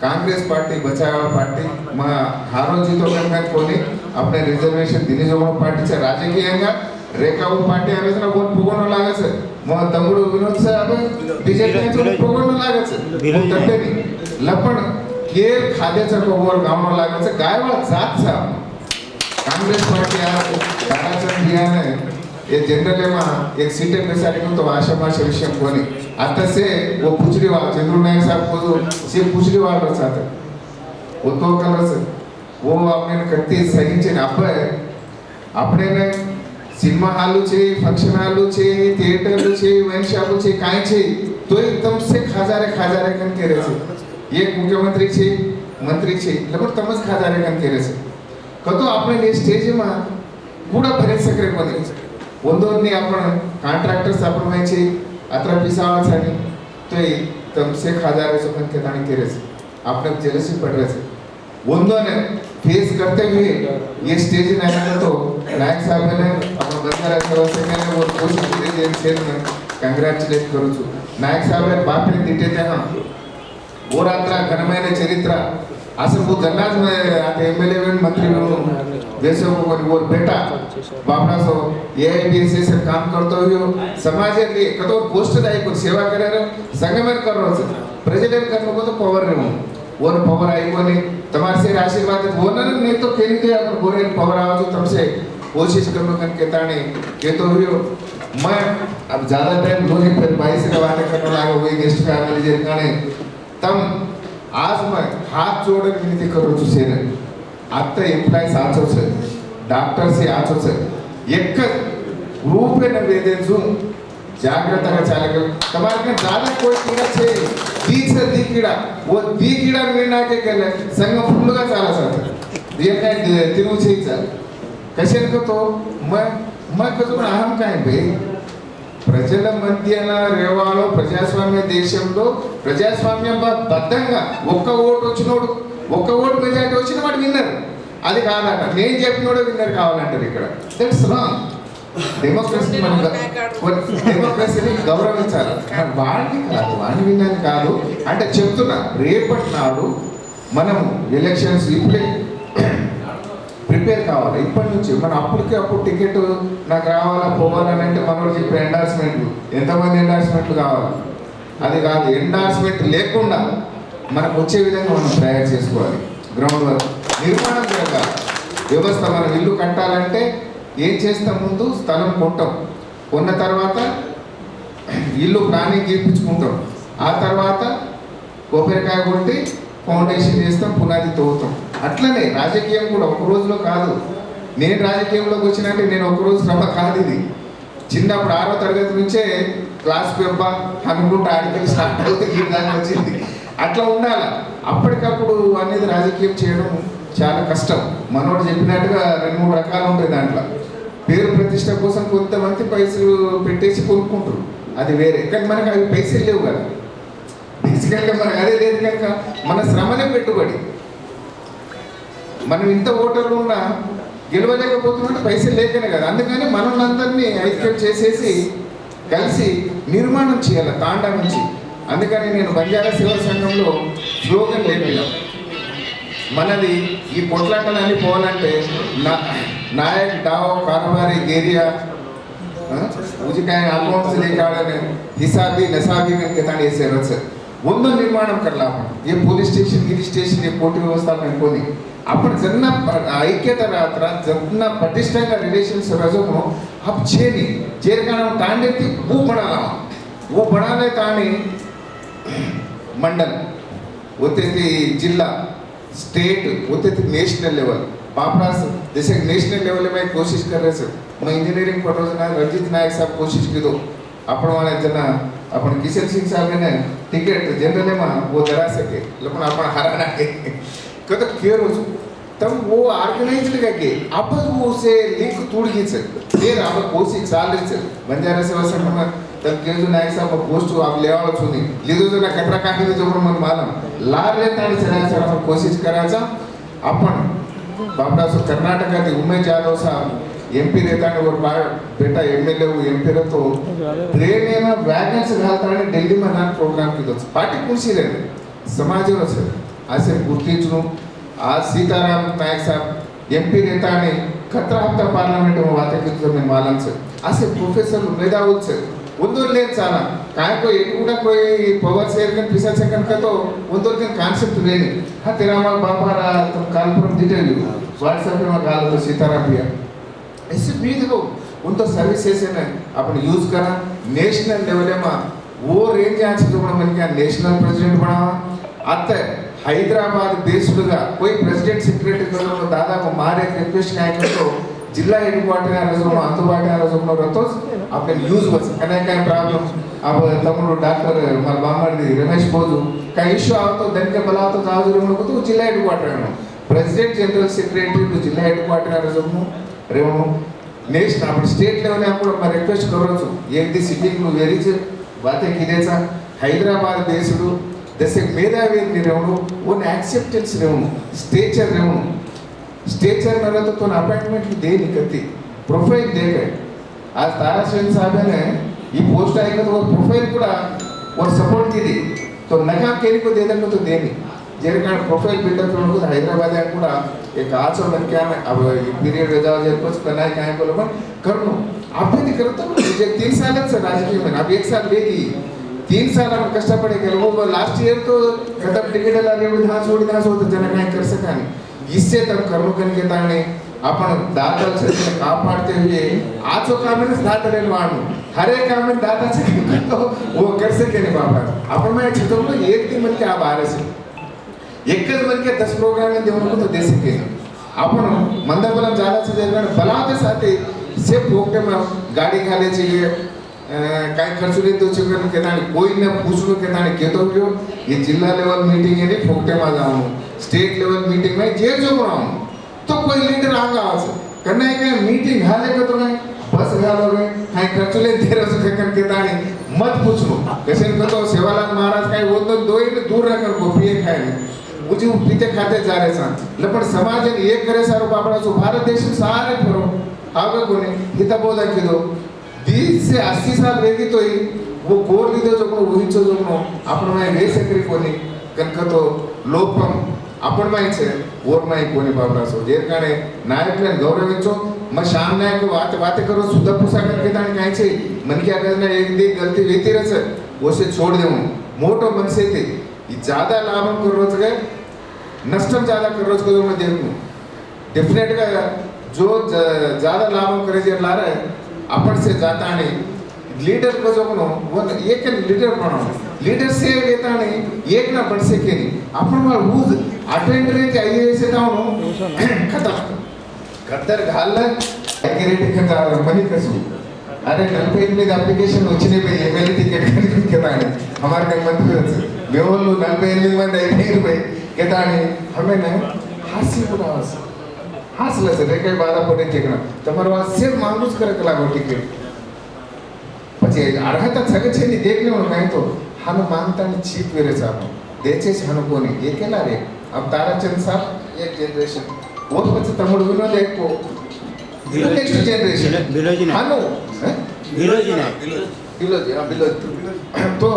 Congress party बचाव party हारोजी तो कोणी अपने रिजर्वेशन दिली जो पार्टी राजकीय रेखाऊ पार्टी आवे ना कोण फुगवणं लागायचं मग तंगडू विनोद साहेब बीजेपी फुगवणं लागायचं तट्टेनी लपण केर खाद्याचं कोवर गावणं लागायचं गायवा जात साहेब कांग्रेस पार्टी दाराचं बियाणे ये जनरल में एक सीटे पे सारी तो आशा माशा विषय कोनी आता से वो पुचड़ी वाला चंद्रू नायक साहब को से पुचड़ी वाला रचा था वो तो कलर से वो आपने करती सही चीज अपने ने सिनेमा हालू छे फंक्शन हालू छे थिएटर छे वाइन शॉप छे काय छे तो एकदम से खाजारे कन के रहे एक मुख्यमंत्री छे मंत्री छे लगभग तमस खाजारे कन के रहे कतो आपने स्टेज में कूड़ा भरे सकरे कोनी ಒಂದೊಂದನೇ आपण ಕಾಂಟ್ರಾಕ್ಟರ್ಸ್ आपण व्हायचे अत्र पिसावासाठी तो तमसे खाजारे सुखन के ताणी केरेस आपण जेलसी पड़ रहे थे ಒಂದೊಂದನೇ फेस करते हुए ये स्टेज नायक तो नायक साहब ने अपन बंजारा सेवा संघ ने वो कोशिश की है से कांग्रेचुलेट करू छु नायक साहब बाप ने दिटे थे हम वो रात्रा घनमय चरित्र असं वो जन्नाज में आते एमएलए मंत्री देशों को वो बेटा बापना सो एआईबीएस से काम करतो हुयो समाज लिए कतो पोस्ट दाई को सेवा करे रे संगमन कर रो छे प्रेसिडेंट करनो को तो पावर रे वो पावर आई कोनी तमार से आशीर्वाद वो नहीं तो केनी के गोरे पावर आवा तो तुमसे कोशिश करनो कन के ताणे के तो हुयो मैं अब ज्यादा टाइम लोग फिर भाई से बातें करने लागो वही गेस्ट फैमिली जे काने तम आज मैं हाथ जोड़कर विनती करूँ तुझे ने आता एम्प्लॉयज आचो से डॉक्टर से आचो से एक ग्रुप में नवेदन जून जागृत का चालक तुम्हारे के ज़्यादा कोई कीड़ा छे बीच से दी कीड़ा वो दी कीड़ा में ना के करे संग फूल का चाला साथ ये क्या तिरुचि चाल कशन को तो मैं कुछ बना हम कहें भाई ప్రజల మధ్యన రేవాలో ప్రజాస్వామ్య దేశంలో ప్రజాస్వామ్యం బద్ధంగా ఒక్క ఓటు వచ్చినోడు ఒక్క ఓటు మెజారిటీ వచ్చిన వాడు విన్నర్ అది కాదట నేను చెప్పినోడే విన్నర్ కావాలంటారు ఇక్కడ దట్స్ రాంగ్ డెమోక్రసీని గౌరవించాలి వాడిని విన్నది కాదు అంటే చెప్తున్నా రేపటి నాడు మనం ఎలక్షన్స్ ఇప్పుడే ప్రిపేర్ కావాలి ఇప్పటి నుంచి మన అప్పటికే అప్పుడు టికెట్ నాకు రావాలా పోవాలని అంటే మనోడు చెప్పే ఎండార్స్మెంట్లు ఎంతమంది ఎండార్స్మెంట్లు కావాలి అది కాదు ఎండార్స్మెంట్ లేకుండా మనకు వచ్చే విధంగా మనం తయారు చేసుకోవాలి గ్రౌండ్ వర్క్ నిర్మాణం జరగాలి వ్యవస్థ మనం ఇల్లు కట్టాలంటే ఏం చేస్తాం ముందు స్థలం కొంటాం కొన్న తర్వాత ఇల్లు ప్లానింగ్ గీపించుకుంటాం ఆ తర్వాత కొబ్బరికాయ కొట్టి ఫౌండేషన్ చేస్తాం పునాది తవ్వుతాం అట్లనే రాజకీయం కూడా ఒక రోజులో కాదు నేను రాజకీయంలోకి వచ్చినంటే నేను ఒక రోజు శ్రమ కాదు ఇది చిన్నప్పుడు 6వ తరగతి నుంచే క్లాస్ పెబ్బా అనుకుంటూ ఆడికి స్టార్ట్ అవుతే ఈ దాకా వచ్చింది అట్లా ఉండాలి అప్పటికప్పుడు అనేది రాజకీయం చేయడం చాలా కష్టం మనోడు చెప్పినట్టుగా 2-3 రకాలు ఉంటాయి దాంట్లో పేరు ప్రతిష్ట కోసం కొంతమంది పైసలు పెట్టేసి కొనుక్కుంటారు అది వేరే కానీ మనకు అవి పైసలు లేవు కదా బేసికల్గా మనకు అదే లేదు కనుక మన శ్రమనే పెట్టుబడి మనం ఇంత ఓటర్లు ఉన్నా గెలవలేకపోతున్నట్టు పైసలు లేకనే కదా అందుకని మనల్ని ఐక్యం చేసేసి కలిసి నిర్మాణం చేయాలి తాండా నుంచి అందుకని నేను బంజారా సేవా సంఘంలో స్లోగన్ లేపినా మనది ఈ కొట్లాటలన్నీ పోవాలంటే నాయక్ డావ్ కారవారి గేరియా अकाउंट से लेकर हिसाबी नसाबी के ताने ऐसे रच ಒಂದು ನಿರ್ಮಾಣ करला ये पुलिस स्टेशन गिरी स्टेशन ये कोर्ट व्यवस्था में कोनी आपण जन्ना ऐक्यता रात्र जन्ना प्रतिष्ठा रिलेशन्स रजो अब छेनी जेर का नाम तांडे थी वो बनाले ताने मंडल होते थे जिला स्टेट होते थे नेशनल लेवल पापरास जैसे नेशनल लेवल में कोशिश कर रहे सर मैं इंजीनियरिंग पढ़ रहा हूँ रंजीत नायक साहब कोशिश की दो अपन वाले जना अपन किशन सिंह साहब ने टिकट जनरल में वो दरा सके लेकिन अपन हराना के कतो क्लियर हो तब वो ऑर्गेनाइज्ड करके अब वो से लिंक तोड़ गई सर फिर अब कोशिश चाल रही सर बंजारा सेवा संघ में तब के जो नायक साहब पोस्ट आप ले आओ सुनी लीधो जो ना कटरा काटी जो मन मालूम लार लेता है सर सर अपन कोशिश करायचा अपन बाबा सो कर्नाटक के उमेश यादव साहब एमपी रहता है और बेटा एमएलए वो एमपी रहे तो ट्रेन में वैगन से घालता है दिल्ली में नान प्रोग्राम की तो पार्टी कुर्सी रहे समाज रो से असे गुर्तिंचुनु आज सीताराम नायक साहब एमपी रहता आणि 17 हफ्ता पार्लमेंट में बातें की मैं मालूम से असे प्रोफेसर मेधावी से उन्दोर ले चाला काय को एटूडा कोई पवर शेयर कन पिसा सेकंड का तो उन्दोर के कांसेप्ट वेनी हा तेरा मा बाबा रा तुम कालपुरम डिटेल व्हाट्सएप में गाल तो सीताराम भैया ऐसे भी देखो उन तो सर्विसेस है अपन यूज करा नेशनल लेवल में वो रेंज आज जो मन क्या नेशनल प्रेसिडेंट बनावा आता है हैदराबाद बेस्ड गा कोई प्रेसिडेंट सेक्रेटरी को दादा को मारे रिक्वेस्ट काय करतो जिल्हा हेडक्वार्टर आरोजनो अंतुबाटे आरोजनो रतोस आपण यूज वस कने काय प्रॉब्लम अब तमुडु डॉक्टर मल बामर्दी रमेश बोजू काय इश्यू आवतो दनके बलावतो जाजूरी म्हणको तो जिल्हा हेडक्वार्टर नो प्रेसिडेंट जनरल सेक्रेटरी टू जिल्हा हेडक्वार्टर आरोजनो रेवनो नेक्स्ट आपण स्टेट लेवल आपण म रिक्वेस्ट करूचो एक दी सिटिंग नु वेरीच बातें किदेचा हैदराबाद बेस्ड जैसे मेधावी रेवनो वन एक्सेप्टेंस रेवनो स्टेचर रेवनो स्टेचर न रहता तो अपॉइंटमेंट दे नहीं करती प्रोफाइल दे गए आज ताराशेन साहब ने ये पोस्ट आई का तो वो प्रोफाइल ಕೂಡ और सपोर्ट की दी तो नकाम केली को दे देने तो देनी जेरे कारण प्रोफाइल बिल्डअप करने को हैदराबाद है ಕೂಡ एक आचो मन क्या है अब पीरियड रजा जे कुछ करना है क्या बोलो पण करनो आप भी करता मुझे 3 साल से राजकीय में अब 1 साल लेगी 3 साल हम कष्टपड़े के वो लास्ट ईयर तो खत्म टिकट ला रे धास होता जन काय कर सका नहीं इससे तब कर्म करके ताने अपन दाता से कापाड़ते हुए आजो काम में दाता ले वाणु हर एक काम में दाता से तो वो कर सके नहीं बाबा अपन मैं छतो को एक दिन मन के आ बारे से एक मन के 10 प्रोग्राम में देवनो तो दे सके अपन मंदबलम ज्यादा से ज्यादा बलाते साथे से भोगते में गाड़ी खाले चाहिए काय खर्च ले तो चक्कर के ताने कोई ने पूछनो के ताने के तो ये जिला लेवल मीटिंग है नहीं फोकटे में जाऊं स्टेट लेवल मीटिंग में जे जो बनाऊं तो कोई लीडर आगा आस करने के मीटिंग हाले को तो नहीं बस गालोगे काय खर्च ले दे रहे हो के ताने मत पूछो कैसे को तो सेवालाल महाराज काय वो तो दो ही दूर रहकर गोपिए खाए मुझे पीते खाते जा रहे सन लेकिन समाज ने एक करे सारो बाबड़ा सो भारत देश सारे फरो आगे कोने हिता बोधा किदो 20 से 80 साल वेगी तो ही वो कोर लीधो जो को वही जो आपण में वे सकरी कोनी कनक तो लोपम आपण में छे और में कोनी बाबड़ा सो जे काने नायक ने गौरविंचो मैं शाम नायक को बातें करो सुधा पुसा करके ताने काय छे मन की अगर ने एक दी गलती वेती रहे वो से छोड़ देऊ मोटो मन से थे ये ज्यादा लाभम कर रोज गए नष्टम ज्यादा कर रोज को मैं देखूं डेफिनेट का जो ज्यादा लाभम करे जे ला रहा है अपन से जाता नहीं लीडर को जो कोनो वो एक लीडर बनाओ लीडर से लेता नहीं एक ना बढ़ सके नहीं अपन मार रूज अटेंड रे चाहिए से ताऊ खत्म कत्तर घाल एक्यूरेट का मनी कसू अरे नलपे में एप्लीकेशन వచ్చినే पे एमएलए टिकट केताने हमारे के मंत्री बेवलो नलपे में नहीं रुपए केताने हमें ने हासी बुलास हासले से कई बाधा पड़े टिकट તમારો આ સેમ માંગુસ કરે કે લાગો ટિકિટ પછી અર્હતા સગે છે ની દેખ લેવાનું કાઈ તો હાનો માંગતા ની ચીપ વેરે સાબ દેચે છે હાનો કોની એકેલા રે अब ताराचंद साहब एक जनरेशन और પછી તમુડ વિનોદ એક को नेक्स्ट जनरेशन बिलोजी ने हानो बिलोजी हां बिलोजी तो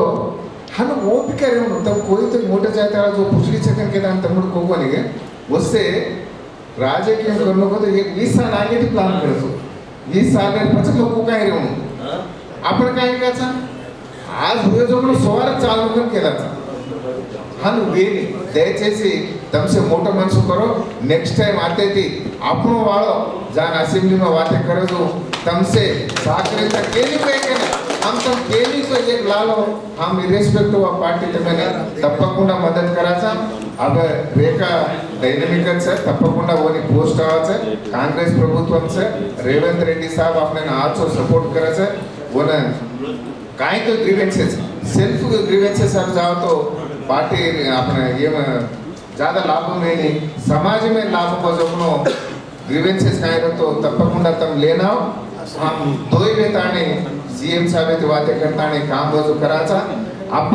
हानो वो भी करे हो तब कोई तो मोटे जाता है जो पुछली सेकंड के दान तमुड को कोनी के उससे राजकीय करने को तो एक 20 साल आगे भी प्लान करतो 20 साल में 50 लोग को काय रेवणू आपण काय करायचा आज हुए जो म्हणून सोवार चालू पण केलाचा हान वेनी दयచేసి तमसे मोटो मनसु करो नेक्स्ट टाइम आते थी आपनो वाळो जान असेंबली में बातें करे जो तमसे साकरे तक केली पे हम तो केली तो एक लालो हम इरेस्पेक्टिव ऑफ पार्टी तमने तप्पकुंडा मदद कराचा अब रेखा डायनामिक से तप्पकुंडा वोनी पोस्ट आवाचे कांग्रेस प्रभुत्वम से रेवंत रेड्डी साहब आपने आजो सपोर्ट कराचे वन काय तो ग्रीवेंसेस सेल्फ ग्रीवेंसेस सब जाओ तो पार्टी अपने ये ज्यादा लाभ में नहीं समाज में लाभ को जो अपनो ग्रीवेंसेस काय तो तप्पकुंडा तम लेना हम दो ही बेताने सीएम साहब ते बातें करताने काम बाजू कराचा अब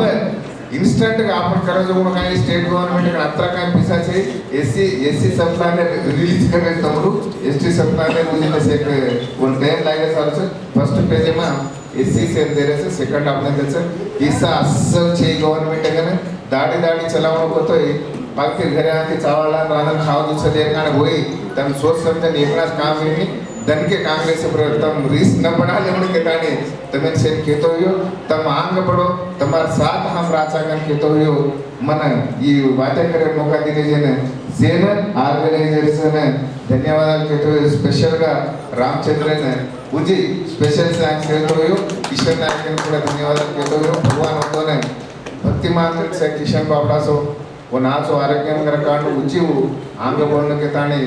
इंस्टेंट का आपण करा जो काय स्टेट गवर्नमेंट का अत्रा काय पिसा छे एससी सब प्लान रिलीज करे तमरु एसटी सब प्लान मुझे से वन डेन लागे सर फर्स्ट पेज में एससी से दे रहे से सेकंड आपने देছে ईसा असल छे गवर्नमेंट का दाढ़ी चलावणो को तो बाकी फिर घरे आके चावल रांधन खाओ दूसरे देर का वही तम सोच समझ एक काम नहीं धन के कांग्रेस तम रीस न बना ले के ताने तमें से केतो हो तम आंग पड़ो तमार साथ हम राचागन केतो हो मन ये बातें करे मौका दिने जेने जेन ऑर्गेनाइजर्स ने धन्यवाद केतो स्पेशल का रामचंद्रन उजी स्पेशल थैंक्स केतो हो ईश्वर नायक ने पूरा धन्यवाद केतो हो भगवान होतो ने भक्तिमान से किशन बाबा सो वो नाचो आरोग्यकर कांड उच्चीवु आंग बोलने के ताने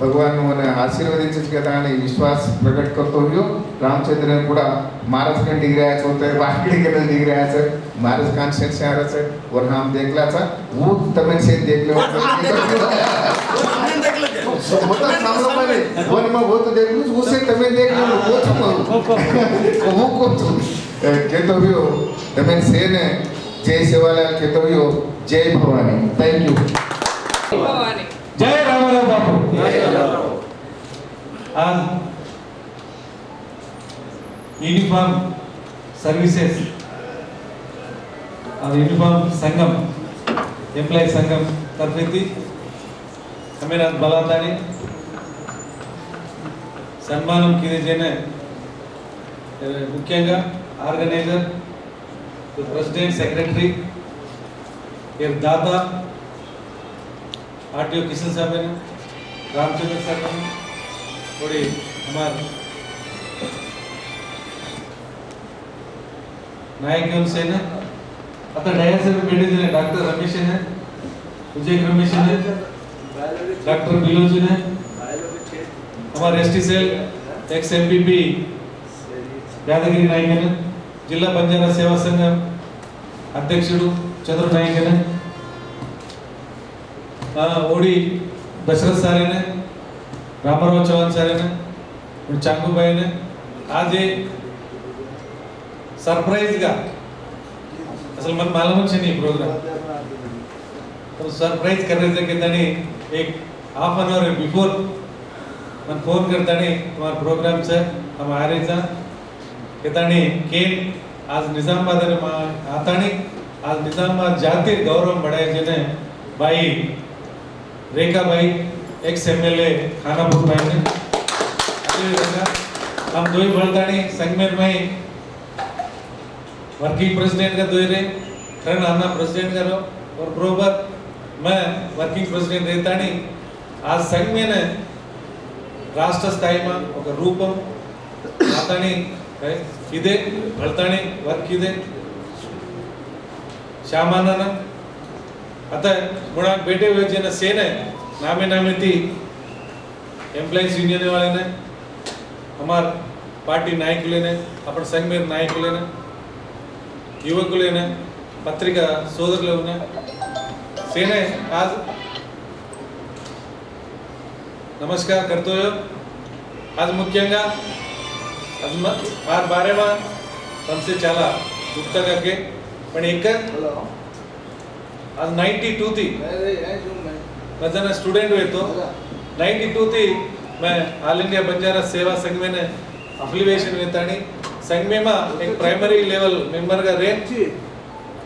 भगवान ने आशीर्वदिंचे के ताने विश्वास प्रकट करतो हो रामचंद्र ने पूरा महाराज के डिग्री आया होते बाकी के डिग्री आया है महाराज कॉन्सेंट से आ रहा है और हम देख ला था वो तमें से देख लो मतलब सामने वाले वो नहीं वो तो देख लो उसे तमें देख लो वो को के तो भी हो तमें से ने जय सेवालाल के तो भी हो जय भवानी थैंक यू भवानी जय रामराव बापू आज यूनिफॉर्म सर्विसेस और यूनिफॉर्म संगम एम्प्लॉय संगम तरफी हमें बलादानी सन्मानम किए जेने मुख्य ऑर्गेनाइजर प्रेसिडेंट सेक्रेटरी दाता आरटीओ किशन साहब ने रामचंद्र साहब ने थोड़ी हमारे नायक से ने आता डाया से बैठे थे डॉक्टर रमेश ने विजय रमेश ने डॉक्टर बिलो जी ने हमारे एसटी सेल एक्स एमपीपी यादगिरी नायक ने जिला बंजारा सेवा संघ अध्यक्षुడు चंद्र नायक ने ओडी दशरथ सारे ने रामराव चौहान सारे ने और चांगू भाई ने आज ये सरप्राइज का असल मन मालूम नहीं प्रोग्राम तो सरप्राइज कर रहे थे कि तनी एक हाफ एन आवर बिफोर मन फोन करता नहीं तुम्हारा प्रोग्राम से हम आ रहे थे कि तनी केन आज निजामाबाद में आता नहीं आज निजामाबाद जाति गौरव बढ़ाए जिन्हें भाई रेखा भाई एक्स एमएलए खानापुर भाई ने हम दो ही बढ़तानी संगमेर में वर्किंग प्रेसिडेंट का दो रे करण आना प्रेसिडेंट करो और बरोबर मैं वर्किंग प्रेसिडेंट रहता नहीं आज संघ में ने राष्ट्र स्थाई में ఒక రూపం ఆతాని ఇదే బల్తాని వర్క్ ఇదే श्यामानन अतः मुड़ा बैठे हुए जन सेने नामे नामे थी एम्प्लॉइज यूनियन वाले ने हमार पार्टी नायक लेने अपन संघ में नायक लेने युवक लेने पत्रिका सोदर लेने सेने आज नमस्कार करते हो आज मुख्यंगा आज मार बारे में हमसे चला गुप्ता करके पण एक आज 92 थी मैं जना स्टूडेंट हुए तो 92 थी मैं ऑल इंडिया बंजारा सेवा संघ में ने अफिलिएशन लेता नहीं संघ में मां एक प्राइमरी लेवल मेंबर का रेट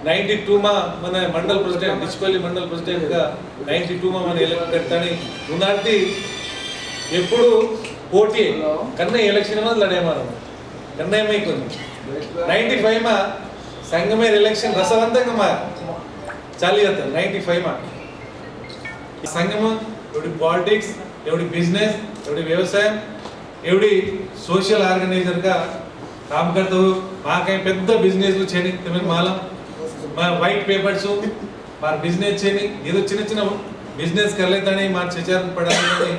92 में मैंने मंडल प्रेसिडेंट डिस्पल्ली मंडल प्रेसिडेंट का 92 में मैंने इलेक्ट करता नहीं उन्नाटी ఎప్పుడు పోటీ కన్నా ఎలక్షన్ में लड़े मारो कन्ने में को 95 में संघ में इलेक्शन रसवंतंगा मार चाली था 95 में संघ में एवढी पॉलिटिक्स एवढी बिजनेस एवढी व्यवसाय एवढी सोशल ऑर्गेनाइजर का काम करते हो वहाँ कहीं పెద్ద బిజినెస్ లు చేయని तुम्हें मालूम मैं व्हाइट पेपर्स मार बिजनेस చేయని ఏదో చిన్న చిన్న बिजनेस कर लेता नहीं मार चेचर पड़ा नहीं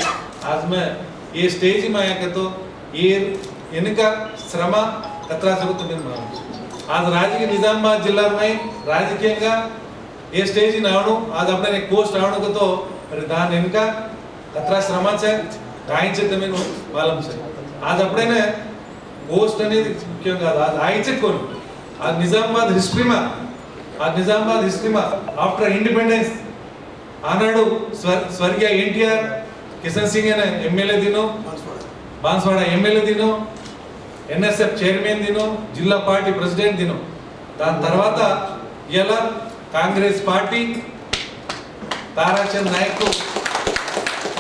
आज मैं ये स्टेज में आया के तो ये इनका श्रम कतरा से तुम्हें मालूम आज राज्य के निजामाबाद जिला में राजकीय का ये स्टेज ही नावनु आज अपने एक पोस्ट आवनु को तो दान इनका कतरा श्रम से गायन से तुम्हें मालूम से आज अपने ने पोस्ट ने क्यों का आज आई से कौन आज निजामाबाद हिस्ट्री में आफ्टर इंडिपेंडेंस आनाडु स्वर्गीय एनटीआर किशन सिंह ने एमएलए दिनो बांसवाड़ा एमएलए दिनो एनएसएफ चेयरमैन दिनो जिला पार्टी प्रेसिडेंट दिनो दान तरवाता ఇలా Congress party Tarachand Naik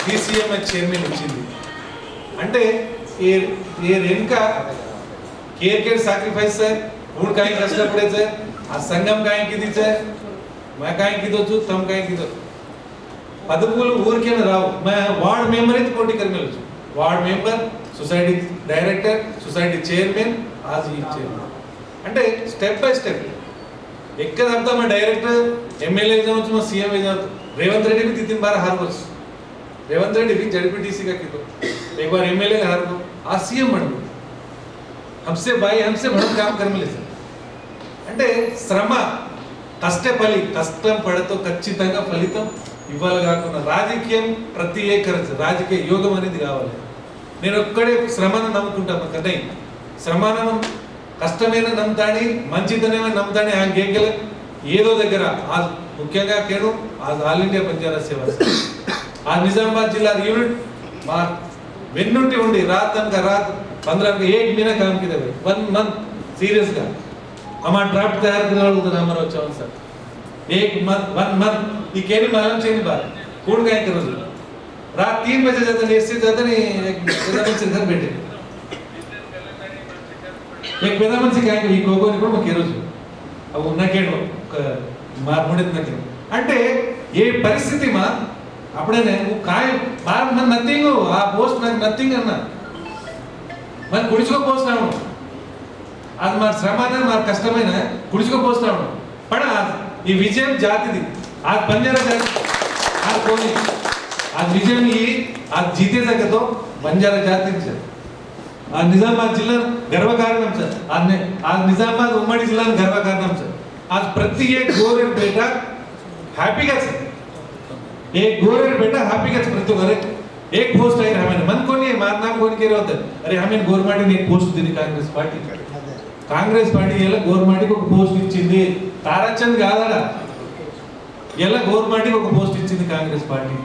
DCMH chairman ఇచ్చింది అంటే ये इनका केयर सैक्रिफाइस है ऊण काई कष्टपड़े छे आ संगम काई कीधी छे मैं काई कीधो छु तम काई कीधो पदपुल ऊरके न राव मैं वार्ड मेंबर ही पोटी करमेलो छु ward member society director society chairman आज ही चेयरमैन అంటే స్టెప్ బై స్టెప్ ఎక్కడ అంతా मैं डायरेक्टर एमएलए जाऊं छु सीएम जाऊं रेवंत रेड्डी भी 3 बार हार गयो रेवंत रेड्डी भी जेडपीटीसी का कीधो एक बार एमएलए का हार गयो आ सीएम बन गयो हमसे भाई हमसे बड़ा काम करमेले అంటే శ్రమ కష్టపలి కష్టం పడతో ఖచ్చితంగా ఫలితం ఇవ్వాలి కాకుండా రాజకీయం ప్రతి ఏకరచ రాజకీయ యోగం అనేది కావాలి నేను ఒక్కడే శ్రమను నమ్ముకుంటాను కదా శ్రమను కష్టమైన నమ్ముతాని మంచితనమైన నమ్ముతాని ఆ గేగల ఏదో దగ్గర ఆ ముఖ్యంగా కేడు ఆల్ ఇండియా బంజారా సేవా ఆ నిజామాబాద్ జిల్లా యూనిట్ మా వెన్నుంటి ఉండి रात का रात 15 का 1 महीना काम किया 1 मंथ सीरियस का हमारा ड्राफ्ट तैयार करने वाला उधर हमारा चौन सर 1 मंथ ये केनी मालूम चाहिए बात कौन क्या करो रात 3 बजे जाते नहीं इससे जाते नहीं एक पेदामन से घर बैठे एक पेदामन से क्या करी कोको ने कोण केरो अब उन्ना केडो मार मुड़ित न केरो అంటే ఏ పరిస్థితి మా అప్పుడేనే काय मार मन नथिंग आ पोस्ट నాకు नथिंग అన్నా मैं कुड़िचको पोस्टाను आज मार శ్రమనే मार కష్టమైన कुड़िचको पोस्टाను पण आज ఈ విజయం జాతిది आज బంజారా జాతి आज कोणी आज विजय ही आज जीते सके तो బంజారా జాతి से आज निजामाबाद जिल्हा गर्वकारणम से आज निजामाबाद उम्मडी जिल्हा गर्वकारणम से आज प्रति एक गोरेर बेटा हैप्पी का एक गोरेर बेटा हैप्पी का प्रति गोरे एक पोस्ट आहे हमें मन कोणी मार नाम कोणी केले होते अरे हमें గవర్నమెంట్ एक पोस्ट दी कांग्रेस पार्टी ఎలా గవర్నమెంట్ ఒక పోస్ట్ ఇచ్చింది తారాచంద్ కాదడా ఎలా గవర్నమెంట్ ఒక పోస్ట్ ఇచ్చింది కాంగ్రెస్ పార్టీ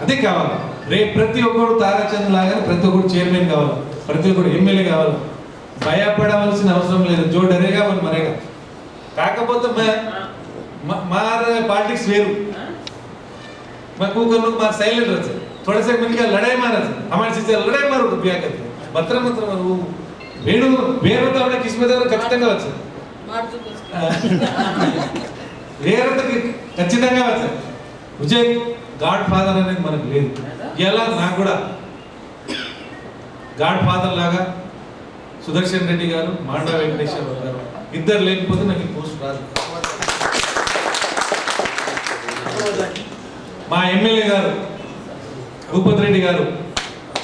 అది కావాలి రేపు ప్రతి ఒక్కరు తారాచంద్ లాగా ప్రతి ఒక్కరు చైర్మన్ కావాలి ప్రతి ఒక్కరు ఎమ్మెల్యే కావాలి భయపడవలసిన అవసరం లేదు జో డరేగా మన మరేగా కాకపోతే मार पॉलिटिक्स वेरू मैं कुकर लोग मार साइलेंट रहते थोड़े से मिलकर लड़ाई मारा हमारे से लड़ाई मारो तो ब्याह करते मात्र वो वेणु वेर होता है किस में तो ఖచ్చితంగా వచ్చు వేర్ होता ఖచ్చితంగా వచ్చు విజయ్ గాడ్ ఫాదర్ అనేది మనకు లేదు ఎలా నాకు కూడా గాడ్ ఫాదర్ లాగా సుదర్శన్ రెడ్డి గారు మాండా వెంకటేశ్వర గారు ఇద్దరు లేకపోతే నాకు ఈ పోస్ట్ రాదు మా ఎమ్మెల్యే గారు భూపతి రెడ్డి గారు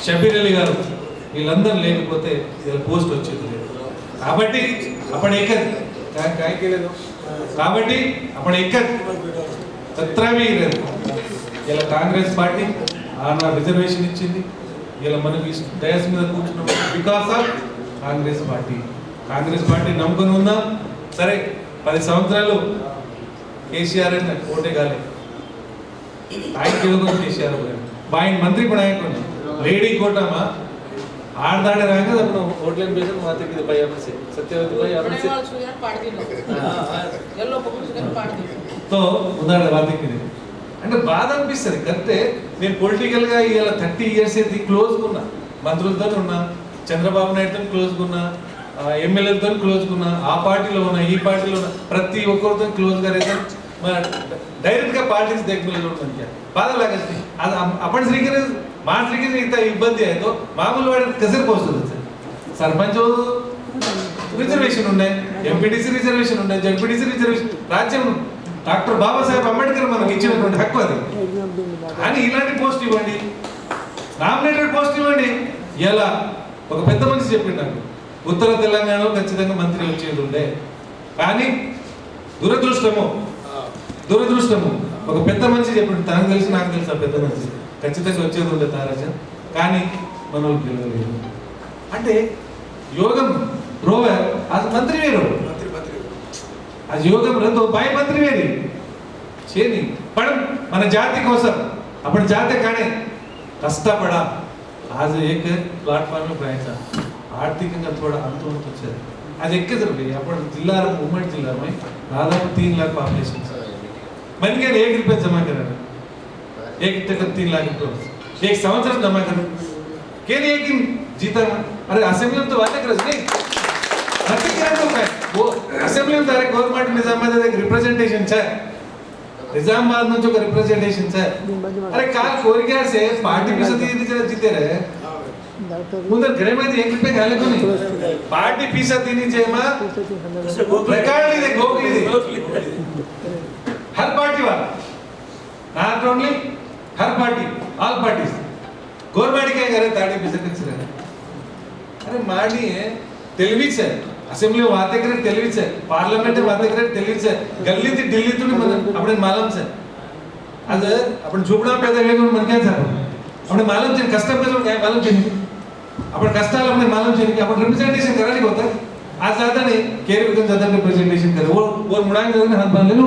షబీర్ అలీ గారు వీళ్ళందరూ లేకపోతే ఇలా పోస్ట్ వచ్చేది లేదు కాబట్టి అప్పుడు ఎక్క కాయలేదు కాబట్టి అప్పుడు ఎక్క తత్రమే లేదు ఇలా కాంగ్రెస్ పార్టీ ఆనా రిజర్వేషన్ ఇచ్చింది ఇలా మనకి డయాస్ మీద కూర్చున్నాం బికాస్ ఆఫ్ కాంగ్రెస్ పార్టీ నమ్ముకొని ఉందాం సరే 10 సంవత్సరాలు కేసీఆర్ అంటే ఓటే కాలేదు ఆయన కేవలం కేసీఆర్ బాయిన్ మంత్రి కూడా ఆయన लेडी कोटा में आड़दाड़े रहेंगे तो अपना होटल में बेचन वहाँ तक की भाई अपने से सत्यवती भाई अपने से तो उदाहरण बात की అంటే బాధ అనిపిస్తుంది కరెక్టే నేను పొలిటికల్ గా ఇలా 30 ఇయర్స్ అయితే క్లోజ్ ఉన్నా మంత్రులతో ఉన్నా చంద్రబాబు నాయుడుతో క్లోజ్ ఉన్నా ఎమ్మెల్యేలతో క్లోజ్ ఉన్నా ఆ పార్టీలో ఉన్నా ఈ పార్టీలో ఉన్నా ప్రతి ఒక్కరితో క్లోజ్ గా रहता డైరెక్ట్ గా పార్టీస్ देखने ఉంటాను బాధ लागते आपण श्रीगिरी मार श्रीगिरी इतना इब्बंदी आहे तो मामूल वाडे कसे पोहोचतो सरपंच रिजर्वेशन ఉన్నాయి ఎంపీటీసీ రిజర్వేషన్ ఉన్నాయి జెడ్పీటీసీ రిజర్వేషన్ రాజ్యం డాక్టర్ బాబాసాహెబ్ అంబేద్కర్ మనకి ఇచ్చినటువంటి హక్కు అది కానీ ఇలాంటి పోస్ట్ ఇవ్వండి నామినేటెడ్ పోస్ట్ ఇవ్వండి ఎలా ఒక పెద్ద మనిషి చెప్పిండు నాకు ఉత్తర తెలంగాణలో ఖచ్చితంగా మంత్రి వచ్చేది ఉండే కానీ దురదృష్టము ఒక పెద్ద మనిషి చెప్పిండు తనకు తెలిసి నాకు తెలుసు ఆ పెద్ద మనిషి ఖచ్చితంగా వచ్చేది ఉండే తారాజన్ కానీ మనోళ్ళు పిలవలేదు అంటే యోగం రోవర్ అది మంత్రి వేరు आज योगम रंदो बाय मंत्री वेरी छेनी पण मन जाति कोसम आपण जाते काणे कष्टपडा आज एक प्लॅटफॉर्म में राहायचा आर्थिకంగా थोड़ा अंत వచ్చేది అది ఎక్కదు आपण जिल्हा उम्मडी जिल्हा में दादाపు 3 लाख पॉपुलेशन मन के 1 रुपया जमा करा एक तक 3 लाख रुपये एक संवत्सर जमा कर के लिए कि जीता अरे असेंबली में तो बातें कर नहीं नक्की क्या तो काय वो असेंबली में डायरेक्ट गवर्नमेंट निजामाबाद एक रिप्रेजेंटेशन है निजामाबाद में जो रिप्रेजेंटेशन है अरे काल कोरिया से पार्टी भी सदी जीते रहे मुंदर घरे में 1 रुपए घाले को नहीं पार्टी फीसा देनी चाहिए मां रिकॉर्ड ली दे गोगली दे हर पार्टी वाला not only her party all parties government क्या करे ताड़ी फीसा किस रहे अरे मानी है टेलीविज है असेंबली में बातें करे टेलीविज है पार्लियामेंट में बातें करे टेलीविज है गली थी दिल्ली तो नहीं अपने मालूम से आज अपन झोपड़ा पैदा हुए तो मन क्या था अपने मालूम से कस्टम पे जो क्या मालूम चाहिए अपन कष्टाल अपने मालूम चाहिए कि अपन रिप्रेजेंटेशन कराने को होता है आज ज्यादा नहीं केरी विकन ज्यादा रिप्रेजेंटेशन करे वो मुड़ांगे ने हाथ बांध ले लो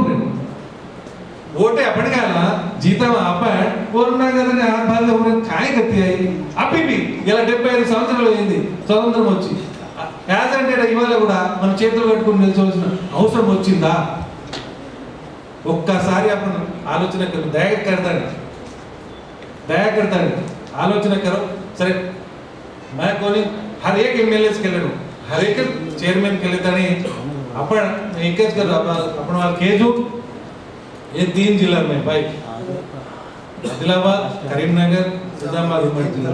वोटे अपन का ना जीता में अपन वो मुड़ांगे ने हाथ बांध ले वो काय करती है अभी भी ఇలా 75 సంవత్సరాలు అయింది స్వతంత్రం వచ్చి యాజ్ అంటే ఇవాళ కూడా మన చేతులు కట్టుకొని నిల్చోవాల్సిన అవసరం వచ్చిందా ఒక్కసారి अपन ఆలోచన करो दया करता है आलोचना करो सर मैं कोनी हर एक एमएलए के लिए हर एक चेयरमैन के लिए तने अपन एकच कर अपन वाल केजू ये 3 जिला में भाई आदिलाबाद करीमनगर निजामाबाद उम्मడి జిల్లా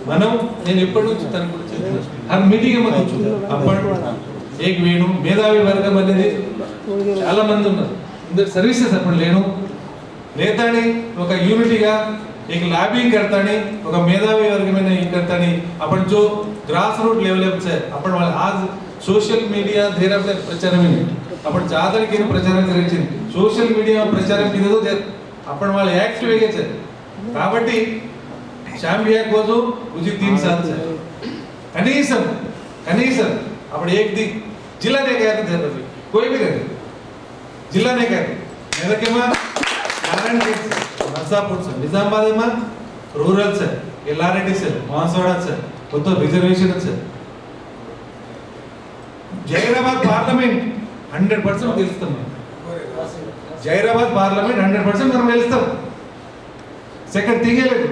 మనం నేను ఎప్పటి నుంచి తన గురించి हर मीटिंग में కూర్చో अपन एक వేణు మేధావి వర్గం అనేది చాలా మంది ఉన్నారు ఇందర్ సర్వీసెస్ अपन లేను లేతాని ఒక యూనిటీగా एक लॉबिंग करता नहीं ఒక మేధావి వర్గమైన ఈ करता नहीं अपन जो ग्रास रूट लेवल से अपन आज सोशल मीडिया धेर प्रचार में अपन ज्यादा के प्रचार करेंगे सोशल मीडिया प्रचार किदो अपन वाले एक्टिव है కాబట్టి शाम्बिया कोजो उजी 3 साल से कनीसम अपन एक दी जिला ने गया था कोई भी करे जिला ने गया मेरा के मां नारायण नरसापुर से निजामाबाद में रूरल से एलारेड्डी से मानसवाड़ा से तो रिजर्वेशन से जैराबाद पार्लियामेंट 100% गेलुस्ताम जैराबाद पार्लियामेंट 100% మనం గెలుస్తాం సెకండ్ తీగలేదు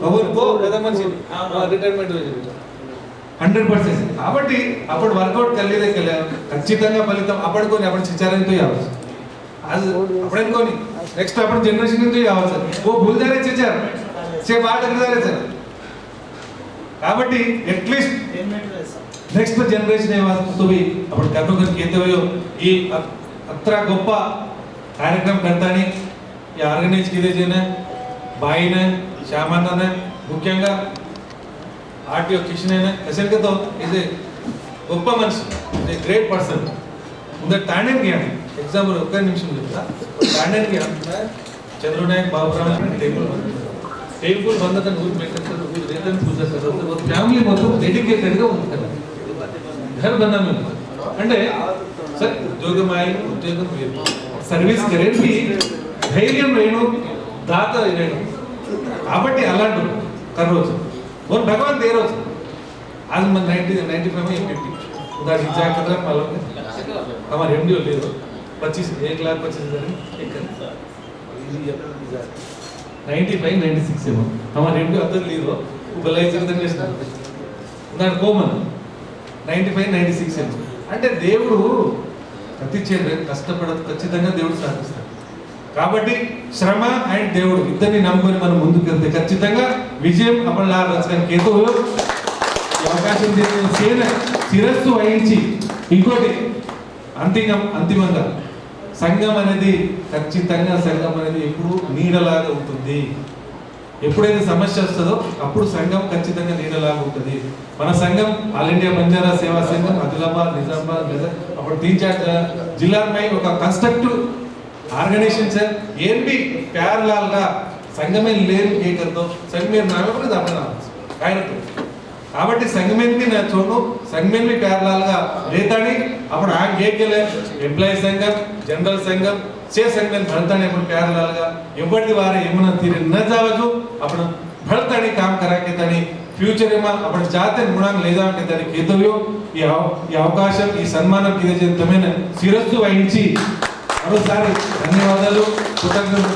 పవర్ కో పెద్ద మనిషి రిటైర్మెంట్ 100% కాబట్టి అప్పుడు వర్కౌట్ కలిదే ఖచ్చితంగా ఫలితం అప్పటికొని అప్పుడు చిచారంతో యావచ్చు आज अपन को नहीं नेक्स्ट अपन जनरेशन में तो ये आवाज है वो भूल जा रहे चेचार से बात कर रहे सर కాబట్టి एटलीस्ट नेक्स्ट जनरेशन ये आवाज तो भी अपन कर्म कर कहते हुए ये अत्रा గొప్ప कार्यक्रम करता नहीं ये ऑर्गेनाइज किए जेने भाई ने श्यामन ने मुख्యంగా आरटीओ किशन ने ऐसे के तो इसे గొప్ప మనిషి ए ग्रेट पर्सन उधर ताने गया एग्जाम ఒక నిమిషం చెప్తా ताने गया चंद्र नायक बाबूराव टेबल बंद कर रूल मेकर कर रूल वेतन पूजा कर वो फैमिली మొత్తం డెడికేటెడ్ గా ఉంది కదా घर बनना में అంటే सर ఉద్యోగమాయి ఉద్యోగం సర్వీస్ కరెంట్ ధైర్యం రేణు దాత రేణు కాబట్టి అలాంటి కరోజు और भगवान दे रोज आज मन 95 में एमपी उधर रिचार्ज कर रहा मालूम है हमारे एमडी ले लो 1,25,000 एक 95 96 से हमारे एमडी अदर ले लो बलाइजर దండేస్తారు उधर कॉमन 95 96 से అంటే దేవుడు ప్రతి చేత కష్టపడదు ఖచ్చితంగా దేవుడు సాధిస్తాడు కాబట్టి శ్రమ అండ్ దేవుడు ఇద్దరిని నమ్ముకొని మనం ముందుకు వెళ్తే ఖచ్చితంగా విజయం అపలా రచనకి ఏదో అవకాశం దేని సేన శిరస్సు వహించి ఇంకోటి అంతిమంగా సంఘం అనేది ఖచ్చితంగా సంఘం అనేది ఎప్పుడు నీడలాగా ఉంటుంది ఎప్పుడైతే సమస్య వస్తుందో అప్పుడు సంఘం ఖచ్చితంగా నీడలాగా ఉంటుంది మన సంఘం ఆల్ ఇండియా బంజారా సేవా సంఘం ఆదిలాబాద్ నిజామాబాద్ మెదక్ అప్పుడు 3-4 जिला में ఒక కన్స్ట్రక్టివ్ ऑर्गेनाइजेशन से एन भी प्यार लाल का संघ में लेन के कर दो संघ में नाम पर अपना काय तो కాబట్టి संघ में भी ना छोड़ो संघ में भी प्यार लाल का लेता नहीं अपन आग ये के लिए एम्प्लॉय संघम जनरल संघम से संघ में भरता नहीं अपन प्यार लाल का एवढी वारे यमुना तीरे न जावजो अपन भरता नहीं काम करा के तनी फ्यूचर में अपन चाहते मुणांग ले जाओ के तनी केतव्यो ये అవకాశం ఈ సన్మానం కిదే తమేన శిరస్సు వహించి మరోసారి ధన్యవాదాలు కృతజ్ఞతలు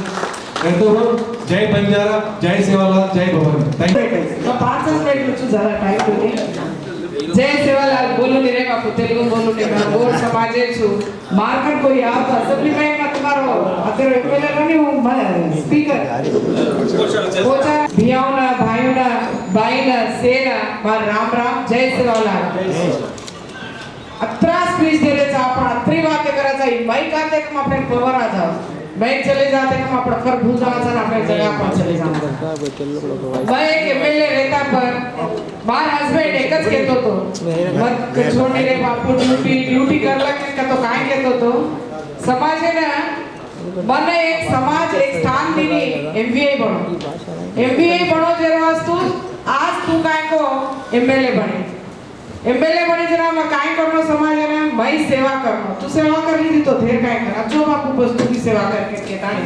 जय बंजारा, जय सेवालाल, जय भवानी। Thank you. तो 5 मिनट में जरा टाइम देते जय सेवालाल बोलू रे बापू तेलुगु बोलू रे गोर समाजे छु मार्केट को याद असेंबली में मत मारो अतर एमएलए नहीं हूं मैं स्पीकर पोचा भियाउना भाईउना बाईना सेना मार राम राम जय सेवालाल अत्रा स्पीच दे रे आपण अत्री बात करायचा माइक आते का आपण पवर आ जाओ मैं चले जाते हम अपना फर भूल जाना अपने जगह पर चले जाना मैं एक एमएलए रहता पर मार हस्बैंड एकच कहतो तो मत छोड़ने रे बापू ड्यूटी करला के तो काय कहतो तो समाज है ना मन एक समाज एक स्थान दिनी एमबीए बनो जरा वस्तु आज तू काय को एमएलए बने जरा मैं काय करनो समाज है ना मैं सेवा करनो तू सेवा कर ली तो ढेर काय कर जो बापू बस तू की सेवा करके केतानी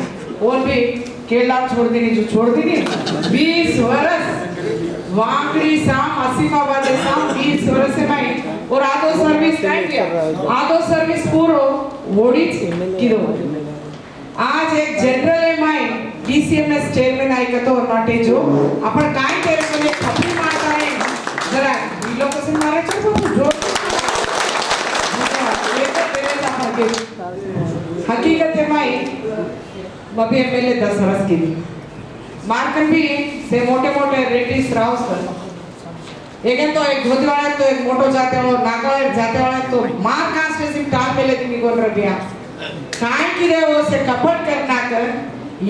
और भी केला छोड़ देनी जो छोड़ देनी 20 वर्ष वांगड़ी शाम आसिफाबाद शाम 20 वर्ष से मैं और आदो सर्विस काय किया आदो सर्विस पूरो वोडी किदो आज एक जनरल है मैं डीसीएमएस चेयरमैन आई कतो नाटे जो अपन काय करे तो एक खपरी मारता है जरा लोग से मारे छो जो हकीकत है मैं मबी एमएलए 10 वर्ष की मार्कन भी से मोटे रेड्डीज राउस कर एक तो एक धोती वाला तो एक मोटो जाते वाला नागालैंड जाते वाला तो मार कांस्टेंसी टाल मिले थी निकोल रबिया काय की रे वो से कपट करना कर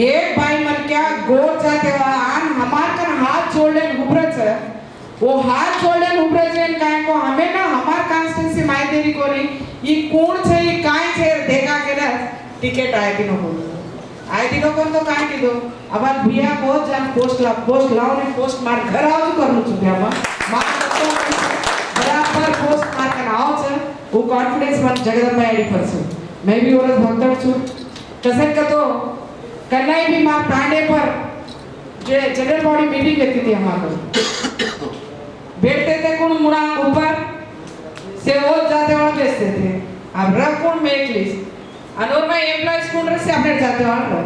ये भाई मन क्या गोर जाते वाला आन हमार कर हाथ जोड़ले उबरच वो हाथ जोड़ले उबरच काय को हमें ना हमार कांस्टेंसी माय देरी कोनी ये कोण छे ये काय छे देखा के ना टिकट आए दिनो कोन तो काय की दो अब भैया बहुत जान पोस्ट लाओ ने पोस्ट मार घर आओ करनु छु भैया मार तो बराबर पोस्ट मार के आओ छ वो कॉन्फिडेंस मन जगदंबा आईडी पर छु मैं भी औरत भक्तड़ छु कसन का तो कन्नाई भी मार तांडे पर जे जनरल बॉडी मीटिंग लेती थी हमारे बैठते थे कौन मुड़ा ऊपर से वो जाते वाला बेचते थे अब रख कौन मेक लिस्ट अनोर में एम्प्लॉइज कौन से अपने जाते वाला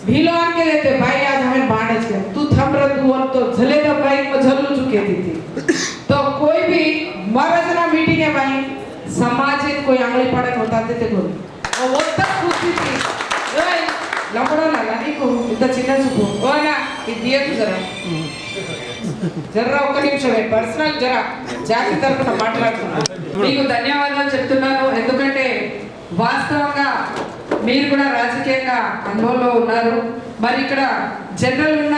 भीलो आन के लेते भाई आज हमें बांधच के तू थम रह तू और तो झले तो बाइक में झलू चुके थी तो कोई भी मरजना मीटिंग है भाई समाज में कोई आंगली पड़े होता थे कोई और वो तक पूछती थी ओए लपड़ो ना नहीं को इतना चिन्ना चुको ओ ना ये दिए तू जरा ఒక నిమిషం పర్సనల్ జరా జాతి తరపున మాట్లాడుతున్నా మీకు ధన్యవాదాలు చెప్తున్నాను ఎందుకంటే వాస్తవంగా మీరు కూడా రాజకీయంగా అనుభవంలో ఉన్నారు మరి ఇక్కడ జనరల్ ఉన్న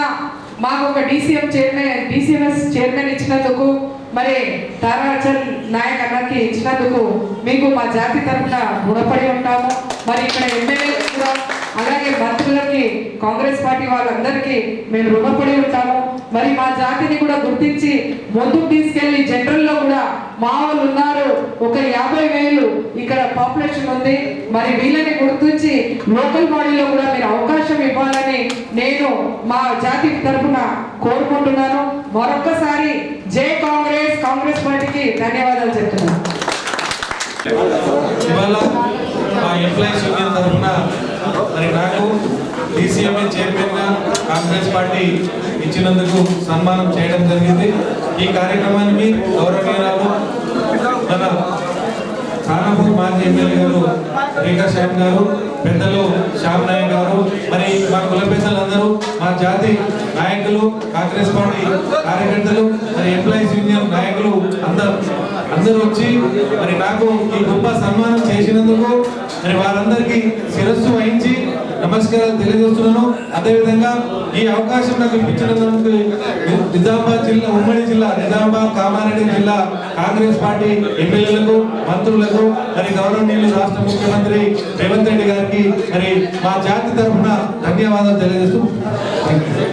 మాకు ఒక డీసీఎంఎస్ చైర్మన్ ఇచ్చినందుకు మరి తారాచల్ నాయక్ అన్నకి ఇచ్చినందుకు మీకు మా జాతి తరపున రుణపడి ఉంటాము మరి ఇక్కడ ఎమ్మెల్యే కూడా అలాగే మంత్రులకి కాంగ్రెస్ పార్టీ వాళ్ళందరికీ మేము రుణపడి ఉంటాము మరి మా జాతిని కూడా గుర్తించి ముందుకు తీసుకెళ్లి జనరల్లో కూడా మా వాళ్ళు ఉన్నారు ఒక 50,000 ఇక్కడ పాపులేషన్ ఉంది మరి వీళ్ళని గుర్తించి లోకల్ బాడీలో కూడా మీరు అవకాశం ఇవ్వాలని నేను మా జాతి తరపున కోరుకుంటున్నాను మరొకసారి జై కాంగ్రెస్ పార్టీకి ధన్యవాదాలు చెప్తున్నాను ఇవాళ మా ఎంప్లాయీస్ యూనియన్ తరఫున మరి నాకు డీసీఎంఏ చైర్మన్గా కాంగ్రెస్ పార్టీ ఇచ్చినందుకు సన్మానం చేయడం జరిగింది ఈ కార్యక్రమానికి గౌరవనీయురాలు మన ఖానాపూర్ మాజీ ఎమ్మెల్యే గారు రేఖా శ్యామ్ గారు పెద్దలు శ్యామ్ నాయక్ గారు మరి మా కుల పెద్దలందరూ మా జాతి నాయకులు కాంగ్రెస్ పార్టీ కార్యకర్తలు మరి ఎంప్లాయీస్ యూనియన్ నాయకులు అందరూ వచ్చి మరి నాకు ఈ గొప్ప సన్మానం చేసినందుకు మరి వారందరికీ శిరస్సు వహించి నమస్కారాలు తెలియజేస్తున్నాను. అదేవిధంగా ఈ అవకాశం నాకు ఇప్పించినందుకు నిజామాబాద్ జిల్లా ఉమ్మడి జిల్లా నిజామాబాద్ కామారెడ్డి జిల్లా కాంగ్రెస్ పార్టీ ఎమ్మెల్యేలకు మంత్రులకు మరి గౌరవనీయులు రాష్ట్ర ముఖ్యమంత్రి రేవంత్ రెడ్డి గారికి మరి మా జాతి తరఫున ధన్యవాదాలు తెలియజేస్తూ